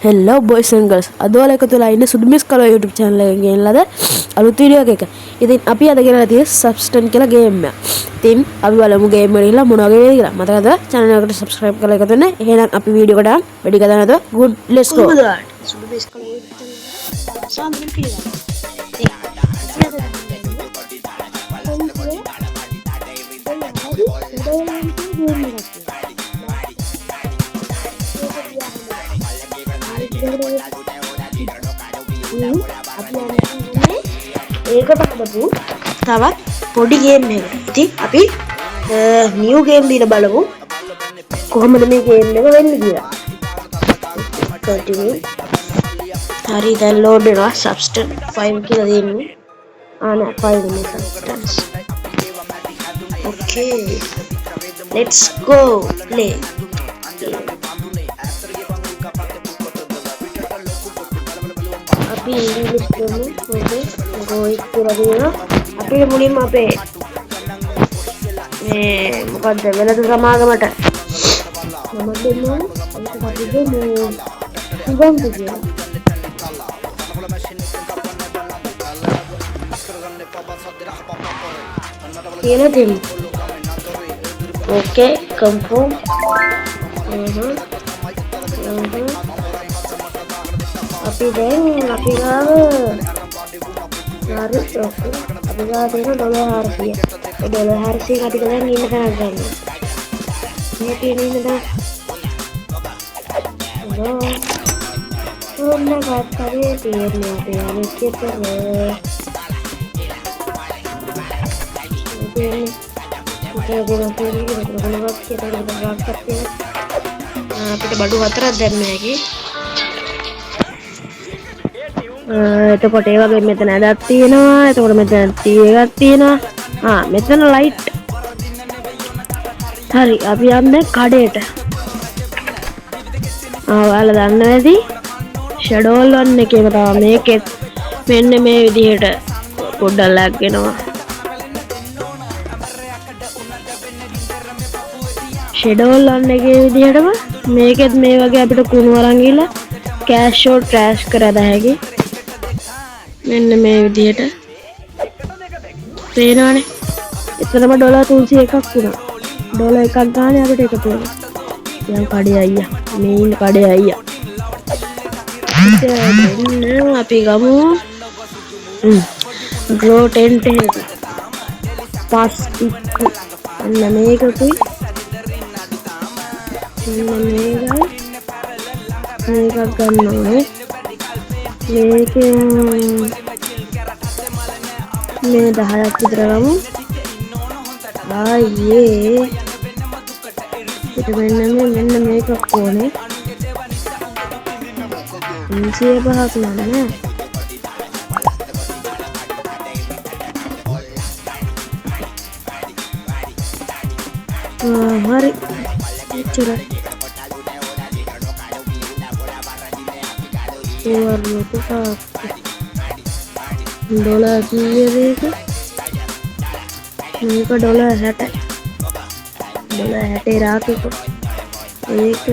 Hello boys and girls. අද ඔයාලා එකතු වෙලා ඉන්නේ සුදු මිස් කලෝ YouTube channel එකෙන් ගෙනන ලද අලුත් වීඩියෝ එකක. ඉතින් අපි අද ගෙනලා තියෙන්නේ substance කියලා ගේම් එක. ඉතින් අපි බලමු ගේම් එකට ගිහලා මොනවා වගේ වෙයිද කියලා. මතකද channel එකට subscribe කරලා එකතු වෙන්න. එහෙනම් අපි වීඩියෝ එකට යන්න. වැඩි කතා නැතුව good let's go. සුදු මිස් කලෝ YouTube channel සාම්ප්‍රම් කියලා. ඒකට හදපු තවත් පොඩි ගේම් එකක්. ඉතින් අපි නිව් ගේම් දීලා බලමු කොහොමද මේ ගේම් එක වෙන්නේ කියලා. continue. හරි දැන් load වෙනවා substance 5 කියලා දෙන්නේ. නෑ 5 නෙමෙයි substance. okay let's go play. අපි ඉංග්‍රීසි කරමු. ඕකේ ගෝයි කියලා දෙනවා. අපි මුලින්ම අපේ මේ මොකද්ද වෙලද සමාගමට මම දෙන්නවා. ඒක අපි දෙමු සුගම් කියලා. කියලා දෙමු. ඕකේ confirm. අපි දැන් අපි ගාව හරි ඕකේ අපි ගාව තියෙන $400. ඒ $400 අපි දැන් ඉන්න තැනක් ගන්න. මේ තියෙන ඉන්න දැන් ඕන්න ගත්තාවේ තියෙන්නේ අපි අනිත් එකේ අපිට බඩු 4ක් දැම්ම හැකි. එතකොට ඒ වගේ මෙතන ඇදක් තියෙනවා. එතකොට මෙතන ටී එකක් තියෙනවා. මෙතන ලයිට්. හරි අපි යන්නේ කඩේට. ඔයාලා දන්නවා ඇති ෂැඩෝල් 1 එකේම තමයි මේකෙත් මෙන්න මේ විදිහට පොඩ්ඩක් ලැග් වෙනවා. ෂැඩෝල් 1 එකේ විදිහටම මේකෙත් මේ වගේ අපිට කුණු අරන් ගිහලා කෑෂ් ෂෝ ට්‍රෑෂ් කරලා හැකි. මෙන්න මේ විදිහට පේනවනේ. එතනම $301ක් වුණා. $1ක් ගානේ අපිට එකතු වෙනවා. දැන් කඩේ අයියා. මේ ඉන්න කඩේ අයියා. දැන් අපි ගමු ග්‍රෝ ටෙන්ට් එක. පාස් ටික් මෙන්න මේකකුයි. මෙන්න මේකක් ගන්න ඕනේ. මේකෙන් මේ 10ක් විතර ගමු. ආයේ ඒක මෙන්න මේකක් ඕනේ. 305ක් නෑ. හරි එච්චරයි. $100 කීයද ඒක? මේක $60. $60 රාකේක. ඒක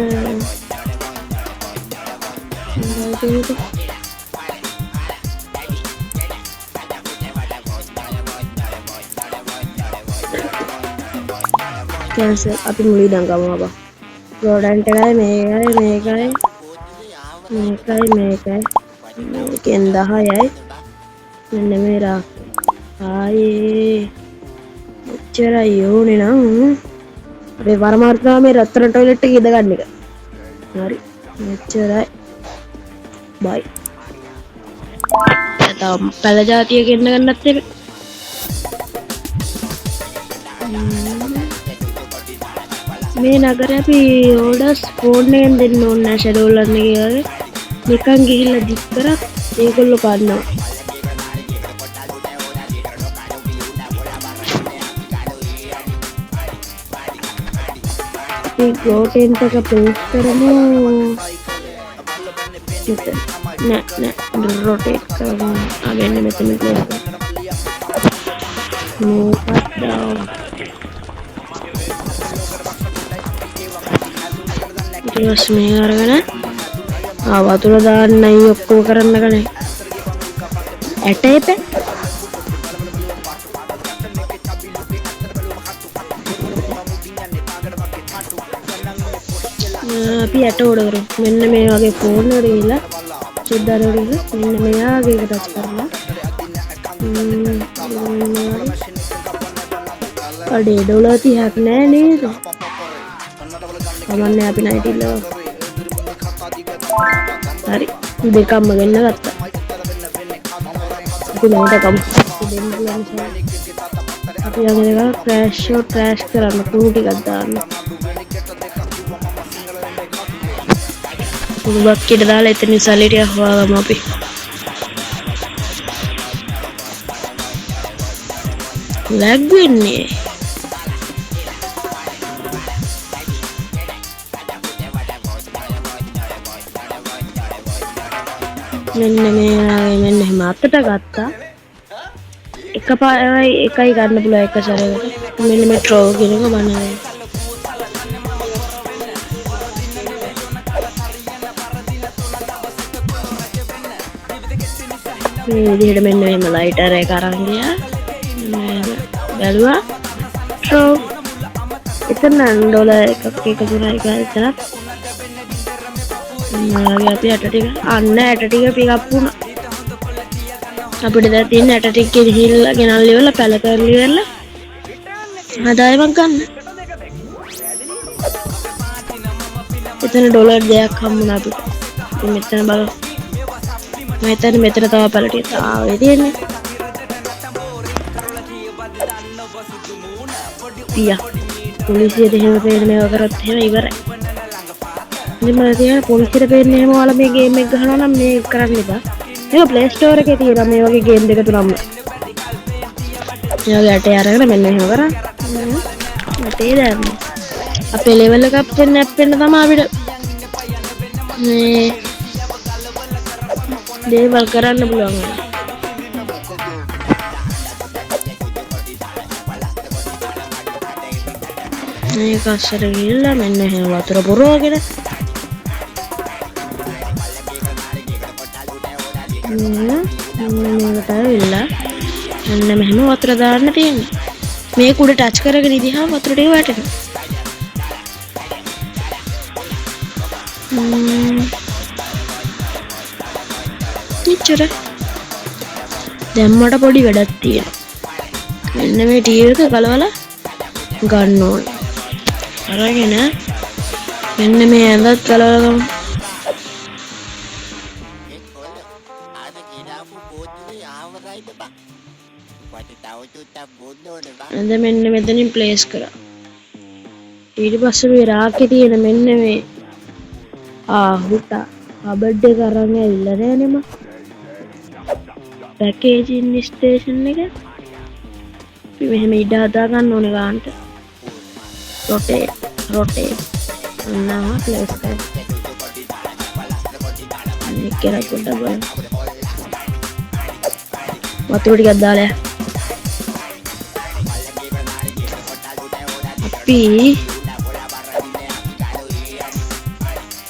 cancel. අපි මුලින් ඉඳන් ගමු අපා. ගෝඩන්ට් එකයි මේකයි මේකෙන් 10යි. මෙන්න මේ රා ආයේ එච්චරයි ඕනේ නම් අපේ පරමාර්ථය මේ රත්තරන් ටොයිලට් එකේ ඉඳ ගන්න එක. හරි එච්චරයි. බයි. තව පැල જાතියක ඉන්න ගන්නත් එක. මේ නගරේ අපි ඕඩර්ස් ෆෝන් එකෙන් දෙන්න ඕනේ නැහැ ෂැඩෝල් 1 එකේ වගේ. නිකන් ගිහිල්ලා දික් කරත් ඒගොල්ලෝ ගන්නවා. අපි ග්‍රෝ ටෙන්ට් එක පේස්ට් කරමු. නෑ රොටේට් කරමු. මෙන්න මෙතන ප්ලේස් කරමු. මේකත් දාමු. ඊට පස්සේ මේ අරගෙන වතුර දාන්නයි ඔක්කොම කරන්න කනේ ඇට එප අපි ඇට ඕඩ කරු මෙන්න මේ වගේ ෆෝන් වල ගිහලා සුද්දාට ගිහලා මෙන්න මෙයාගේ එක ටච් කරලා අඩේ ඩොලර් 30ක් නෑ නේද කමන්නේ අපි නයිට් ඉල්ලව හරි දෙකක්ම ගන්න ගත්තා අපි නයිට කමු දෙන්න පුළුවන් අපි යගෙන ක්‍රෑෂ් ෂෝ ක්‍රෑෂ් කරන්න කුණු ටිකක් දාන්න කුණු බක්කෙට දාලා එතනින් සල්ලි ටිකක් හොයාගමු අපි ලැග් වෙන්නේ මෙන්න මෙන්න එහෙම අතට ගත්තා එකපාරයි එකයි ගන්න පුළුවන් එක සැරේකට මෙන්න මේ ට්‍රෝ කියන එක බනනවා මේ විදිහට මෙන්න මෙහෙම ලයිටර් එක අරන් ගියා බැලුවා ට්‍රෝ එතන ඩොලර් එකක් එකතුනයි ගායතන අපි ඇට ටික අන්න ඇට ටික පිකප් වුණා අපිට දැන් තියෙන ඇට ටික ගිහිල්ලා ගෙනල්ලා ඉවරලා පැල කරලා ඉවරලා ආදායමක් ගන්න එතන ඩොලර් 2ක් හම්බුණා අපිට ඉතින් මෙතන බලමු මම හිතන්නේ මෙතන තව පැල ටික ආවේ තියෙන්නේ පියා පොලිසියට එහෙම පේන මේවා කරත් එහෙම ඉවරයි ඉතින් මම කියන්නේ පොලිසියට පේන්නේ එහෙම ඔයාලා මේ ගේම් එක ගහනවා නම් මේ කරන්න එපා මේක ප්ලේ ස්ටෝර් එකේ තියෙනවා මේ වගේ ගේම් දෙක තුනක්ම මේ වගේ ඇටේ අරගෙන මෙන්න එහෙම කරා ඇටේ දාන්න අපේ ලෙවල් එක අප් වෙන්න තමයි අපිට මේ දේවල් කරන්න පුළුවන් මේක අස්සර ගිහලා මෙන්න එහෙම වතුර පුරවගෙන මේකට ඇවිල්ලා මෙන්න මෙහෙම වතුර දාන්න තියෙන්නේ මේක උඩ ටච් කරගෙන ඉදිහා වතුර ටික වැටෙනවා ඉච්චර දැන් මට පොඩි වැඩක් තියෙනවා මෙන්න මේ ටීවී එක ගලවලා ගන්න ඕනේ අරගෙන මෙන්න මේ ඇඳත් ගලවලා ගමු ඇඳ මෙන්න මෙතනින් ප්ලේස් කරා ඊට පස්සේ මේ රාක්කේ තියෙන මෙන්න මේ හුටා කබඩ් එක අරන් ඇවිල්ලා නෑනේ මම පැකේජින් ස්ටේෂන් එක අපි මෙහෙම ඉඩ හදා ගන්න ඕනේ ගන්නට රොටේට් අන්නා ප්ලේස් කරා මේක කරා පොඩ්ඩක් බලන්න වතුර ටිකක් දාලා අපි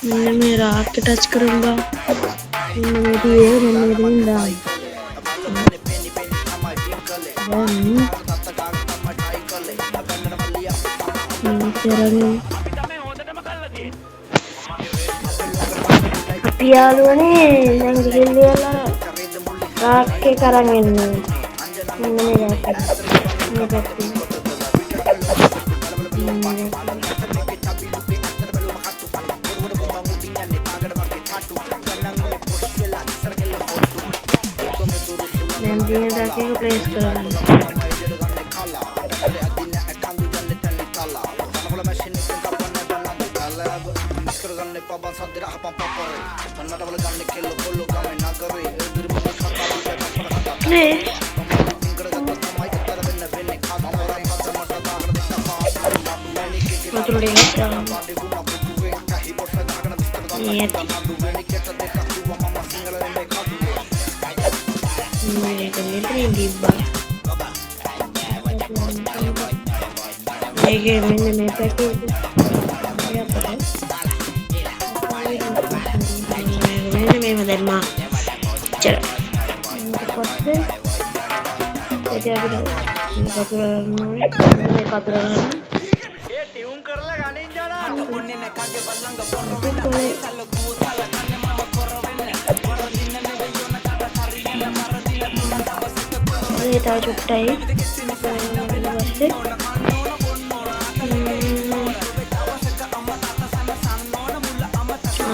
මෙන්න මේ රාක්ක ටච් කරමු බා මෙන්න මේ දියේ මෙන්න මෙතනින් දාන්න අපි යාළුවනේ දැන් ගිහිල්ලා රාක්කේ කරන් එන්නේ මෙන්න මේ රාක්ක මේ පැත්තේ දැන් දින රාක්කේ ප්ලේස් කරගන්න मैंने मैं पैकेज දැම්මා. චර. පස්සේ එතන අපිට කතුර ගන්නෝනේ. මේ කතුර ගන්න. ඒ ටියුන් කරලා ගණන් ජාලා ඔන්නේ නැකගේ බල්ලංග පොරවෙන්න සල්ලකු සල්ලකන්නේ මම පොරවෙන්න පොරදින්න නෙවෙයි යොන කඩ හරියන මරදින තුන තවසක මේ තා චුට්ටයි ඊපස්සේ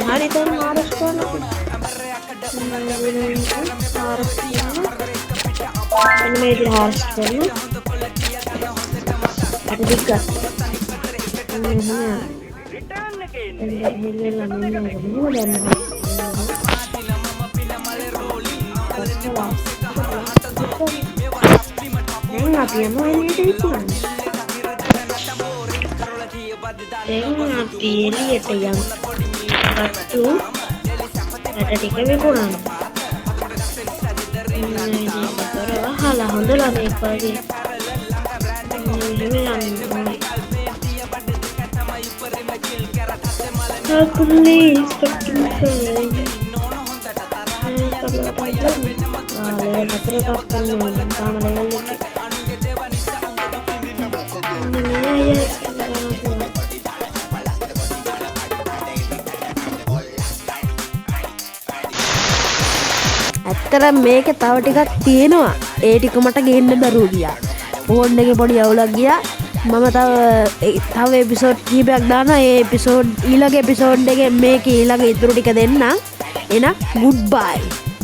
hari itu harus kan ini dia harus kan ada tiga yang satu ada tiga mingguan ini halah hondolah nih pagi ini aku beli ඇත්තටම මේක තව ටිකක් තියෙනවා. ඒ ටික මට ගේන්න බැරුව ගියා. ෆෝන් එකේ පොඩි අවුලක් ගියා. මම තව එපිසෝඩ් කීපයක් දානවා. ඒ එපිසෝඩ් ඊළඟ එපිසෝඩ් එකේ මේක ඊළඟ ඉතුරු ටික දෙන්නම්. එහෙනම් good bye.